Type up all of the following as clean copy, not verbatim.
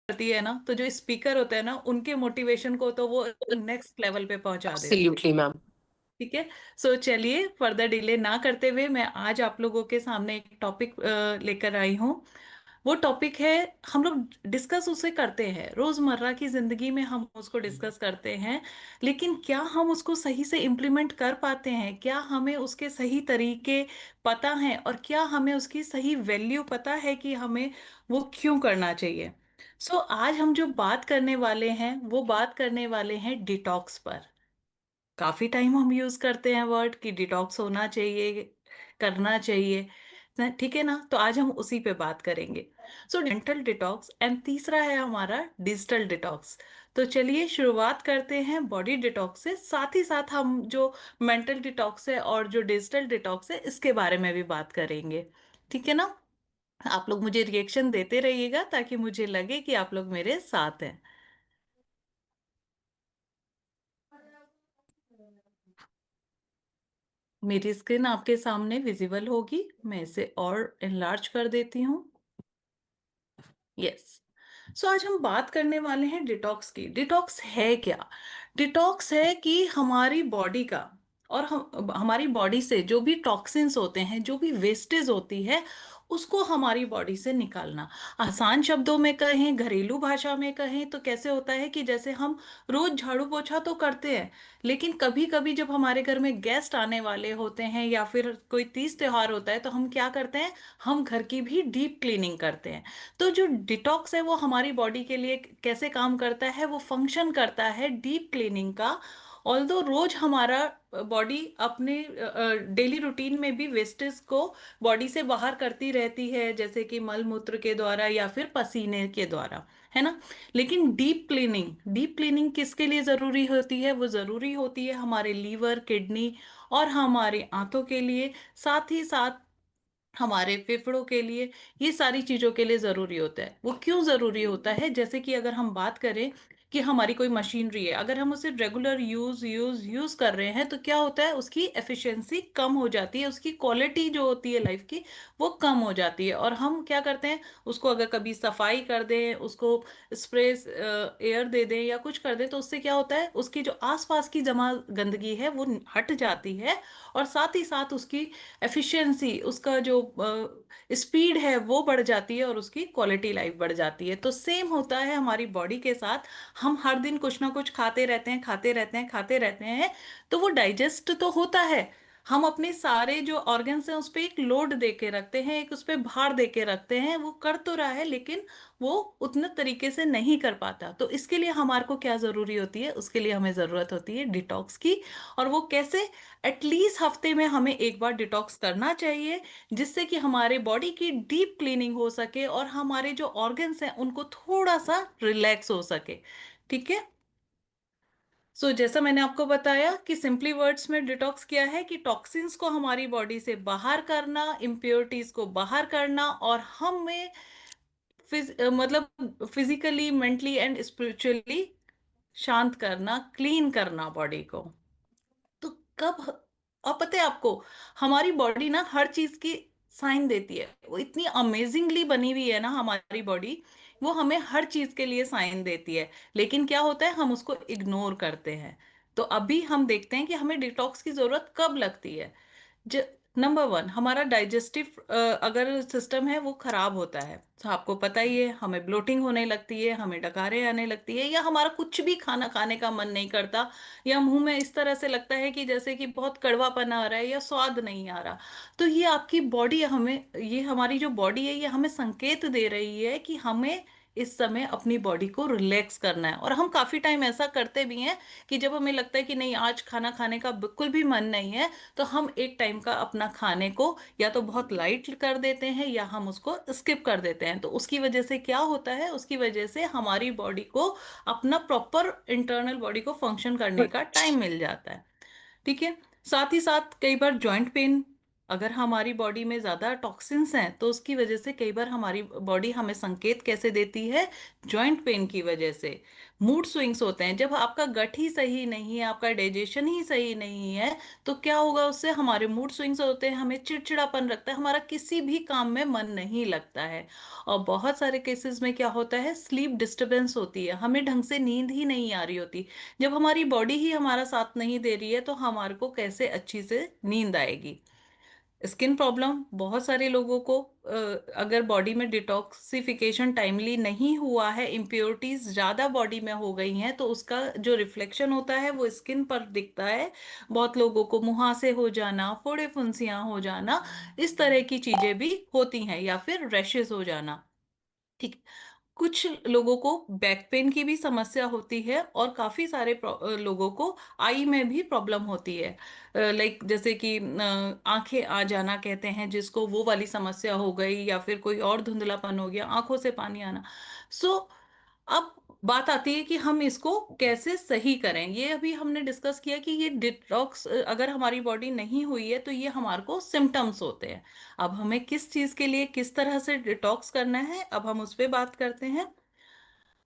करती है ना, तो जो स्पीकर होते हैं ना, उनके मोटिवेशन को तो वो नेक्स्ट लेवल पे पहुंचा देते हैं। Absolutely ma'am. ठीक है। सो चलिए, फर्दर डिले ना करते हुए मैं आज आप लोगों के सामने एक टॉपिक लेकर आई हूँ। वो टॉपिक है, हम लोग डिस्कस उसे करते हैं रोजमर्रा की जिंदगी में, हम उसको डिस्कस करते हैं, लेकिन क्या हम उसको सही से इम्प्लीमेंट कर पाते हैं? क्या हमें उसके सही तरीके पता हैं, और क्या हमें उसकी सही वैल्यू पता है कि हमें वो क्यों करना चाहिए? सो आज हम जो बात करने वाले हैं वो बात करने वाले हैं डिटॉक्स पर। काफी टाइम हम यूज करते हैं वर्ड कि डिटॉक्स होना चाहिए, करना चाहिए। ठीक है ना, तो आज हम उसी पे बात करेंगे। सो मेंटल डिटॉक्स एंड तीसरा है हमारा डिजिटल डिटॉक्स। तो चलिए शुरुआत करते हैं बॉडी डिटॉक्स से, साथ ही साथ हम जो मेंटल डिटॉक्स है और जो डिजिटल डिटॉक्स है इसके बारे में भी बात करेंगे। ठीक है ना। आप लोग मुझे रिएक्शन देते रहिएगा ताकि मुझे लगे कि आप लोग मेरे साथ हैं। मेरी स्क्रीन आपके सामने विजिबल होगी, मैं इसे और enlarge कर देती हूँ। यस। सो आज हम बात करने वाले हैं डिटॉक्स की। डिटॉक्स है क्या? डिटॉक्स है कि हमारी बॉडी का, और हम हमारी बॉडी से जो भी टॉक्सिन्स होते हैं, जो भी वेस्टेज होती है, उसको हमारी बॉडी से निकालना। आसान शब्दों में कहें, घरेलू भाषा में कहें तो कैसे होता है कि जैसे हम रोज झाड़ू पोछा तो करते हैं, लेकिन कभी कभी जब हमारे घर में गेस्ट आने वाले होते हैं या फिर कोई तीज त्योहार होता है तो हम क्या करते हैं, हम घर की भी डीप क्लीनिंग करते हैं। तो जो डिटॉक्स है वो हमारी बॉडी के लिए कैसे काम करता है, वो फंक्शन करता है डीप क्लीनिंग का। ऑल्दो रोज हमारा बॉडी अपने डेली रूटीन में भी वेस्टेज को बॉडी से बाहर करती रहती है, जैसे कि मल मूत्र के द्वारा या फिर पसीने के द्वारा, है ना। लेकिन डीप क्लीनिंग किसके लिए जरूरी होती है? वो जरूरी होती है हमारे लीवर, किडनी और हमारे आंतों के लिए, साथ ही साथ हमारे फेफड़ों के लिए। ये सारी चीजों के लिए जरूरी होता है। वो क्यों जरूरी होता है? जैसे कि अगर हम बात करें कि हमारी कोई मशीनरी है, अगर हम उसे रेगुलर यूज यूज यूज कर रहे हैं तो क्या होता है, उसकी एफिशिएंसी कम हो जाती है, उसकी क्वालिटी जो होती है लाइफ की वो कम हो जाती है। और हम क्या करते हैं, उसको अगर कभी सफाई कर दें, उसको स्प्रे एयर दे दें या कुछ कर दें, तो उससे क्या होता है, उसकी जो आसपास की जमा गंदगी है वो हट जाती है, और साथ ही साथ उसकी एफिशिएंसी, उसका जो स्पीड है वो बढ़ जाती है, और उसकी क्वालिटी लाइफ बढ़ जाती है। तो सेम होता है हमारी बॉडी के साथ। हम हर दिन कुछ ना कुछ खाते रहते हैं, खाते रहते हैं, खाते रहते हैं, तो वो डाइजेस्ट तो होता है। हम अपने सारे जो ऑर्गन्स हैं उस पे एक लोड दे के रखते हैं, एक उस पे भार दे के रखते हैं, वो कर तो रहा है लेकिन वो उतने तरीके से नहीं कर पाता। तो इसके लिए हमारे को क्या जरूरी होती है? उसके लिए हमें जरूरत होती है डिटॉक्स की। और वो कैसे? एटलीस्ट हफ्ते में हमें एक बार डिटॉक्स करना चाहिए, जिससे कि हमारे बॉडी की डीप क्लीनिंग हो सके और हमारे जो ऑर्गन्स हैं उनको थोड़ा सा रिलैक्स हो सके। ठीक है। सो जैसा मैंने आपको बताया कि सिंपली वर्ड्स में डिटॉक्स क्या है, कि टॉक्सिन्स को हमारी बॉडी से बाहर करना, इम्प्योरिटीज को बाहर करना, और हमें मतलब फिजिकली, मेंटली एंड स्पिरिचुअली शांत करना, क्लीन करना बॉडी को। तो कब, अब पता है आपको, हमारी बॉडी ना हर चीज की साइन देती है। वो इतनी अमेजिंगली बनी हुई है ना हमारी बॉडी, वो हमें हर चीज के लिए साइन देती है। लेकिन क्या होता है, हम उसको इग्नोर करते हैं। तो अभी हम देखते हैं कि हमें डिटॉक्स की जरूरत कब लगती है। ज नंबर वन, हमारा डाइजेस्टिव अगर सिस्टम है वो खराब होता है, तो आपको पता ही है, हमें ब्लोटिंग होने लगती है, हमें डकारें आने लगती है, या हमारा कुछ भी खाना खाने का मन नहीं करता, या मुंह में इस तरह से लगता है कि जैसे कि बहुत कड़वापन आ रहा है या स्वाद नहीं आ रहा। तो ये आपकी बॉडी हमें, ये हमारी जो बॉडी है ये हमें संकेत दे रही है कि हमें इस समय अपनी बॉडी को रिलैक्स करना है। और हम काफी टाइम ऐसा करते भी हैं कि जब हमें लगता है कि नहीं, आज खाना खाने का बिल्कुल भी मन नहीं है, तो हम एक टाइम का अपना खाने को या तो बहुत लाइट कर देते हैं या हम उसको स्किप कर देते हैं। तो उसकी वजह से क्या होता है, उसकी वजह से हमारी बॉडी को अपना प्रॉपर इंटरनल बॉडी को फंक्शन करने का टाइम मिल जाता है। ठीक है। साथ ही साथ कई बार जॉइंट पेन अगर हमारी बॉडी में ज्यादा टॉक्सिन्स हैं तो उसकी वजह से कई बार हमारी बॉडी हमें संकेत कैसे देती है, जॉइंट पेन की वजह से। मूड स्विंग्स होते हैं, जब आपका गट ही सही नहीं है, आपका डाइजेशन ही सही नहीं है, तो क्या होगा उससे, हमारे मूड स्विंग्स होते हैं, हमें चिड़चिड़ापन रखता है, हमारा किसी भी काम में मन नहीं लगता है। और बहुत सारे केसेस में क्या होता है, स्लीप डिस्टरबेंस होती है, हमें ढंग से नींद ही नहीं आ रही होती। जब हमारी बॉडी ही हमारा साथ नहीं दे रही है तो हमारे को कैसे अच्छी से नींद आएगी। स्किन प्रॉब्लम बहुत सारे लोगों को, अगर बॉडी में डिटॉक्सिफिकेशन टाइमली नहीं हुआ है, इम्प्योरिटीज ज्यादा बॉडी में हो गई हैं, तो उसका जो रिफ्लेक्शन होता है वो स्किन पर दिखता है। बहुत लोगों को मुहासे हो जाना, फोड़े फुंसियां हो जाना, इस तरह की चीजें भी होती हैं, या फिर रैशेस हो जाना। ठीक। कुछ लोगों को बैक पेन की भी समस्या होती है, और काफी सारे लोगों को आई में भी प्रॉब्लम होती है। लाइक जैसे कि आंखें आ जाना कहते हैं जिसको, वो वाली समस्या हो गई, या फिर कोई और धुंधलापन हो गया, आंखों से पानी आना। सो अब बात आती है कि हम इसको कैसे सही करें। ये अभी हमने डिस्कस किया कि ये डिटॉक्स अगर हमारी बॉडी नहीं हुई है तो ये हमारे को सिम्टम्स होते हैं। अब हमें किस चीज के लिए किस तरह से डिटॉक्स करना है, अब हम उस पर बात करते हैं।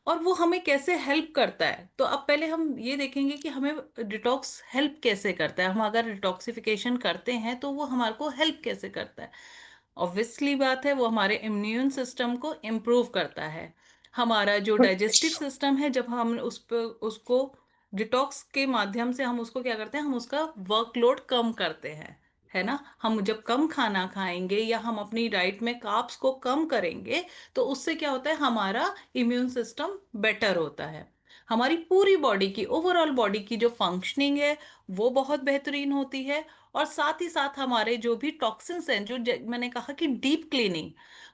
और वो हमें कैसे हेल्प करता है, तो अब पहले हम ये देखेंगे कि हमें डिटॉक्स हेल्प कैसे करता है। हम अगर डिटॉक्सिफिकेशन करते हैं तो वो हमारे को हेल्प कैसे करता है। ऑब्वियसली बात है, वो हमारे इम्यून सिस्टम को इम्प्रूव करता है। हमारा जो डाइजेस्टिव सिस्टम है, जब हम उस पर उसको डिटॉक्स के माध्यम से हम उसको क्या करते हैं, हम उसका वर्कलोड कम करते हैं, है ना। हम जब कम खाना खाएंगे या हम अपनी डाइट में कार्ब्स को कम करेंगे, तो उससे क्या होता है, हमारा इम्यून सिस्टम बेटर होता है। हमारी पूरी बॉडी की, ओवरऑल बॉडी की जो फंक्शनिंग है वो बहुत बेहतरीन होती है। और साथ ही साथ हमारे जो भी टॉक्सिन्स हैं, जो मैंने कहा कि डीप क्लीनिंग,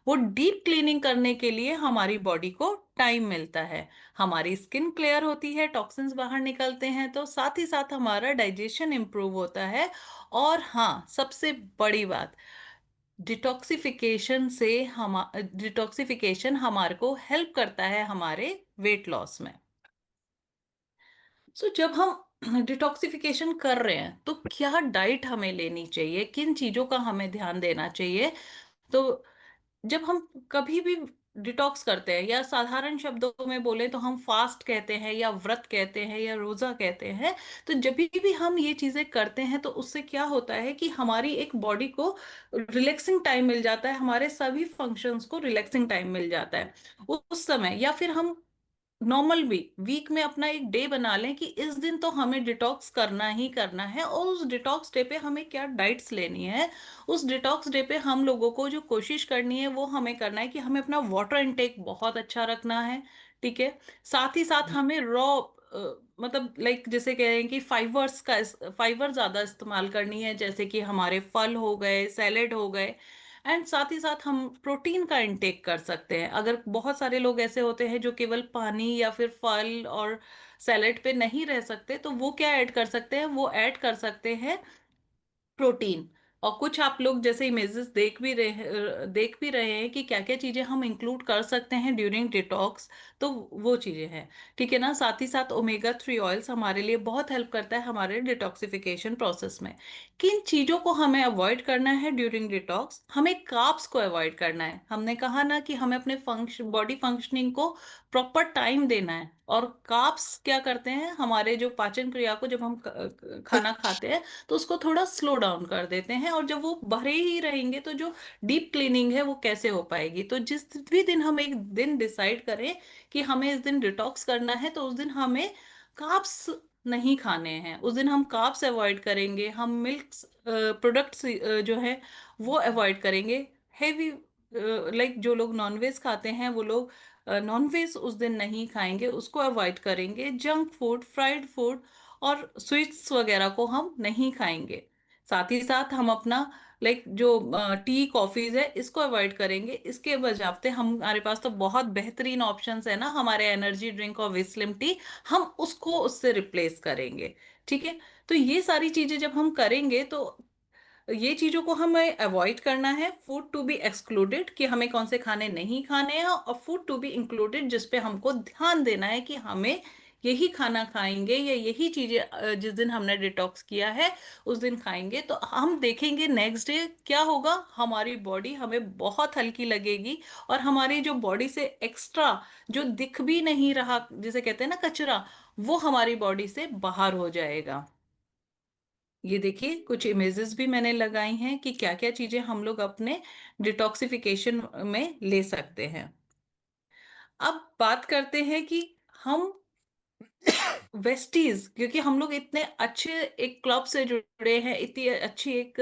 वो डीप क्लीनिंग करने के लिए हमारी बॉडी को टाइम मिलता है। हमारी स्किन क्लियर होती है, टॉक्सिन्स बाहर निकलते हैं, तो साथ ही साथ हमारा डाइजेशन इंप्रूव होता है। और हाँ, सबसे बड़ी बात, डिटॉक्सिफिकेशन हमारे को हेल्प करता है हमारे वेट लॉस में। सो जब हम डिटॉक्सिफिकेशन कर रहे हैं तो क्या डाइट हमें लेनी चाहिए, किन चीजों का हमें ध्यान देना चाहिए। तो जब हम कभी भी डिटॉक्स करते हैं, या साधारण शब्दों में बोले तो हम फास्ट कहते हैं, या व्रत कहते हैं, या रोजा कहते हैं, तो जब भी हम ये चीजें करते हैं तो उससे क्या होता है कि हमारी एक बॉडी को रिलैक्सिंग टाइम मिल जाता है, हमारे सभी फंक्शंस को रिलैक्सिंग टाइम मिल जाता है उस समय। या फिर हम नॉर्मल भी वीक में अपना एक डे बना लें कि इस दिन तो हमें डिटॉक्स करना ही करना है, और उस डिटॉक्स डे पे हमें क्या डाइट्स लेनी है। उस डिटॉक्स डे पे हम लोगों को जो कोशिश करनी है वो हमें करना है कि हमें अपना वाटर इनटेक बहुत अच्छा रखना है। ठीक है। साथ ही साथ हमें रॉ, मतलब लाइक जैसे कह रहे हैं कि फाइबर ज्यादा इस्तेमाल करनी है, जैसे कि हमारे फल हो गए, सैलेड हो गए। एंड साथ ही साथ हम प्रोटीन का इंटेक कर सकते हैं। अगर बहुत सारे लोग ऐसे होते हैं जो केवल पानी या फिर फल और सैलेड पे नहीं रह सकते, तो वो क्या ऐड कर सकते हैं, वो ऐड कर सकते हैं प्रोटीन। और कुछ आप लोग जैसे इमेजेस देख भी रहे हैं कि क्या क्या चीजें हम इंक्लूड कर सकते हैं ड्यूरिंग डिटॉक्स। तो वो चीजें हैं। ठीक है ना। साथ ही साथ ओमेगा 3 ऑयल्स हमारे लिए बहुत हेल्प करता है हमारे डिटॉक्सिफिकेशन प्रोसेस में। किन चीजों को हमें अवॉइड करना है ड्यूरिंग डिटॉक्स, हमें कार्ब्स को अवॉइड करना है। हमने कहा ना कि हमें अपने बॉडी फंक्शनिंग को प्रॉपर टाइम देना है। और कार्ब्स क्या करते हैं, हमारे जो पाचन क्रिया को, जब हम खाना खाते हैं तो उसको थोड़ा स्लो डाउन कर देते हैं, और जब वो भरे ही रहेंगे तो जो डीप क्लीनिंग है वो कैसे हो पाएगी। तो जिस भी दिन हम एक दिन डिसाइड करें कि हमें इस दिन डिटॉक्स करना है, तो उस दिन हमें कार्ब्स नहीं खाने हैं, उस दिन हम कार्ब्स अवॉइड करेंगे, हम मिल्क प्रोडक्ट्स जो है वो अवॉइड करेंगे। हेवी, लाइक जो लोग नॉनवेज खाते हैं वो लोग नॉनवेज उस दिन नहीं खाएंगे, उसको अवॉइड करेंगे। जंक फूड, फ्राइड फूड और स्वीट्स वगैरह को हम नहीं खाएंगे। साथ ही साथ हम अपना लाइक जो टी कॉफीज है इसको अवॉइड करेंगे। इसके बजाते हमारे पास तो बहुत बेहतरीन ऑप्शंस है ना, हमारे एनर्जी ड्रिंक और विस्लिम टी, हम उसको उससे रिप्लेस करेंगे। ठीक है। तो ये सारी चीजें जब हम करेंगे तो ये चीजों को हमें अवॉइड करना है। फूड टू बी एक्सक्लूडेड, कि हमें कौन से खाने नहीं खाने हैं, और फूड टू बी इंक्लूडेड जिस पे हमको ध्यान देना है कि हमें यही खाना खाएंगे या यही चीजें जिस दिन हमने डिटॉक्स किया है उस दिन खाएंगे, तो हम देखेंगे नेक्स्ट डे क्या होगा, हमारी बॉडी हमें बहुत हल्की लगेगी। और हमारी जो बॉडी से एक्स्ट्रा जो दिख भी नहीं रहा, जिसे कहते हैं ना कचरा, वो हमारी बॉडी से बाहर हो जाएगा। ये देखिए कुछ इमेजेस भी मैंने लगाई हैं कि क्या क्या चीजें हम लोग अपने डिटॉक्सिफिकेशन में ले सकते हैं। अब बात करते हैं कि हम वेस्टीज, क्योंकि हम लोग इतने अच्छे एक क्लब से जुड़े हैं, इतनी अच्छी एक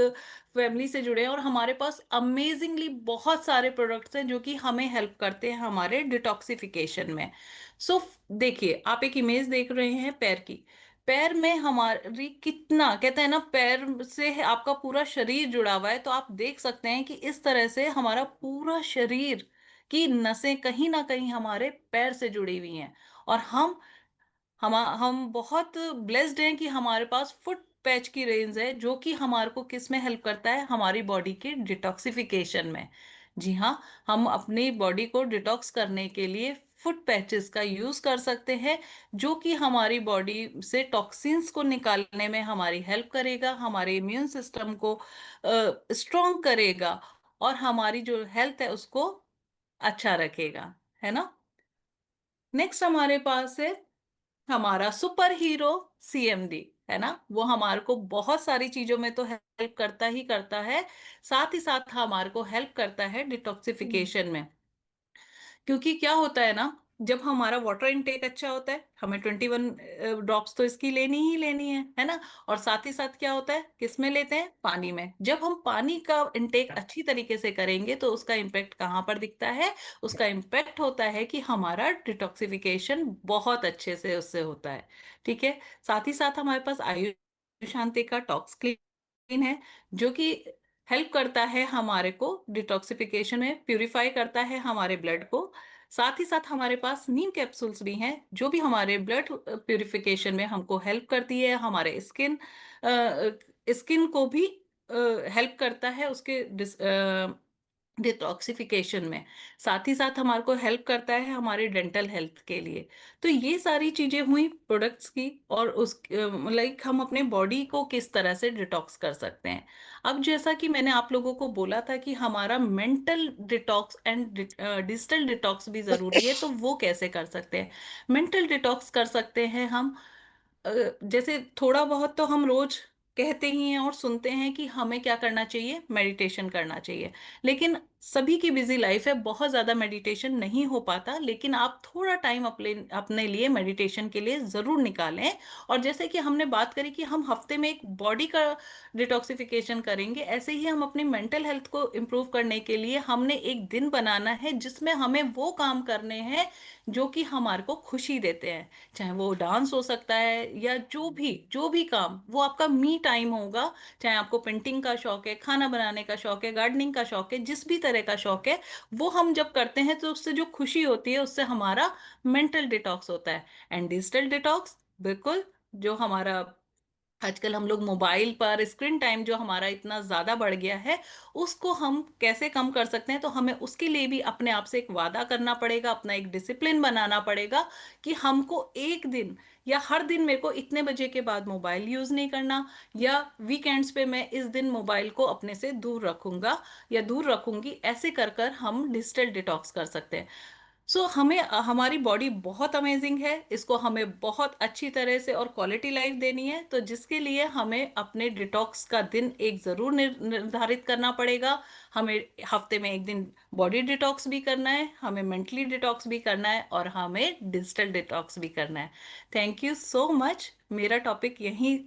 फैमिली से जुड़े हैं, और हमारे पास अमेजिंगली बहुत सारे प्रोडक्ट्स हैं जो कि हमें हेल्प करते हैं हमारे डिटॉक्सिफिकेशन में। सो देखिए, आप एक इमेज देख रहे हैं पैर की। पैर में हमारी कितना, कहते हैं ना, पैर से आपका पूरा शरीर जुड़ा हुआ है, तो आप देख सकते हैं कि इस तरह से हमारा पूरा शरीर की नसें कहीं ना कहीं हमारे पैर से जुड़ी हुई हैं। और हम बहुत ब्लेस्ड हैं कि हमारे पास फुट पैच की रेंज है, जो कि हमारे को किस में हेल्प करता है, हमारी बॉडी के डिटॉक्सिफिकेशन में। जी हाँ, हम अपनी बॉडी को डिटॉक्स करने के लिए फुट पैचेस का यूज कर सकते हैं, जो कि हमारी बॉडी से टॉक्सिन्स को निकालने में हमारी हेल्प करेगा, हमारे इम्यून सिस्टम को स्ट्रॉन्ग करेगा, और हमारी जो हेल्थ है उसको अच्छा रखेगा, है ना। नेक्स्ट हमारे पास है हमारा सुपर हीरो सीएमडी, है ना। वो हमारे को बहुत सारी चीजों में तो हेल्प करता ही करता है, साथ ही साथ हमारे को हेल्प करता है डिटॉक्सिफिकेशन में। क्योंकि क्या होता है ना, जब हमारा वाटर इनटेक अच्छा होता है, हमें 21 ड्रॉप्स तो इसकी लेनी ही लेनी है ना। और साथ ही साथ क्या होता है, किस में लेते हैं, पानी में। जब हम पानी का इनटेक अच्छी तरीके से करेंगे तो उसका इम्पेक्ट कहाँ पर दिखता है, उसका इम्पेक्ट होता है कि हमारा डिटॉक्सिफिकेशन बहुत अच्छे से उससे होता है। ठीक है। साथ ही साथ हमारे पास आयुष शांति का टॉक्स क्लीन है, जो कि हेल्प करता है हमारे को डिटॉक्सिफिकेशन में, प्यूरिफाई करता है हमारे ब्लड को। साथ ही साथ हमारे पास नीम कैप्सूल्स भी हैं, जो भी हमारे ब्लड प्यूरिफिकेशन में हमको हेल्प करती है, हमारे स्किन को भी हेल्प करता है उसके डिटॉक्सिफिकेशन में। साथ ही साथ हमारे को हेल्प करता है हमारे डेंटल हेल्थ के लिए। तो ये सारी चीजें हुई प्रोडक्ट्स की, और उस लाइक हम अपने बॉडी को किस तरह से डिटॉक्स कर सकते हैं। अब जैसा कि मैंने आप लोगों को बोला था कि हमारा mental detox and digital detox भी जरूरी है, तो वो कैसे कर सकते हैं। मेंटल डिटॉक्स कर सकते हैं हम जैसे थोड़ा बहुत तो हम रोज कहते ही हैं और सुनते हैं कि हमें क्या करना चाहिए, मेडिटेशन करना चाहिए। लेकिन सभी की बिजी लाइफ है, बहुत ज्यादा मेडिटेशन नहीं हो पाता, लेकिन आप थोड़ा टाइम अपने अपने लिए मेडिटेशन के लिए जरूर निकालें। और जैसे कि हमने बात करी कि हम हफ्ते में एक बॉडी का डिटॉक्सिफिकेशन करेंगे, ऐसे ही हम अपनी मेंटल हेल्थ को इम्प्रूव करने के लिए हमने एक दिन बनाना है जिसमें हमें वो काम करने हैं जो कि हमारे को खुशी देते हैं। चाहे वो डांस हो सकता है, या जो भी काम, वो आपका मी टाइम होगा। चाहे आपको पेंटिंग का शौक है, खाना बनाने का शौक है, गार्डनिंग का शौक है, जिस भी तरह का शौक है, वो हम जब करते हैं तो उससे जो खुशी होती है उससे हमारा मेंटल डिटॉक्स होता है। एंड डिजिटल डिटॉक्स, बिल्कुल, जो हमारा आजकल हम लोग मोबाइल पर स्क्रीन टाइम जो हमारा इतना ज्यादा बढ़ गया है, उसको हम कैसे कम कर सकते हैं, तो हमें उसके लिए भी अपने आप से एक वादा करना पड़ेगा, अपना एक डिसिप्लिन बनाना पड़ेगा कि हमको एक दिन या हर दिन मेरे को इतने बजे के बाद मोबाइल यूज नहीं करना, या वीकेंड्स पे मैं इस दिन मोबाइल को अपने से दूर रखूंगा या दूर रखूंगी। ऐसे कर कर हम डिजिटल डिटॉक्स कर सकते हैं। सो हमें हमारी बॉडी बहुत अमेजिंग है, इसको हमें बहुत अच्छी तरह से और क्वालिटी लाइफ देनी है, तो जिसके लिए हमें अपने डिटॉक्स का दिन एक जरूर निर्धारित करना पड़ेगा। हमें हफ्ते में एक दिन बॉडी डिटॉक्स भी करना है, हमें मेंटली डिटॉक्स भी करना है, और हमें डिजिटल डिटॉक्स भी करना है। Thank you so much. मेरा टॉपिक यहीं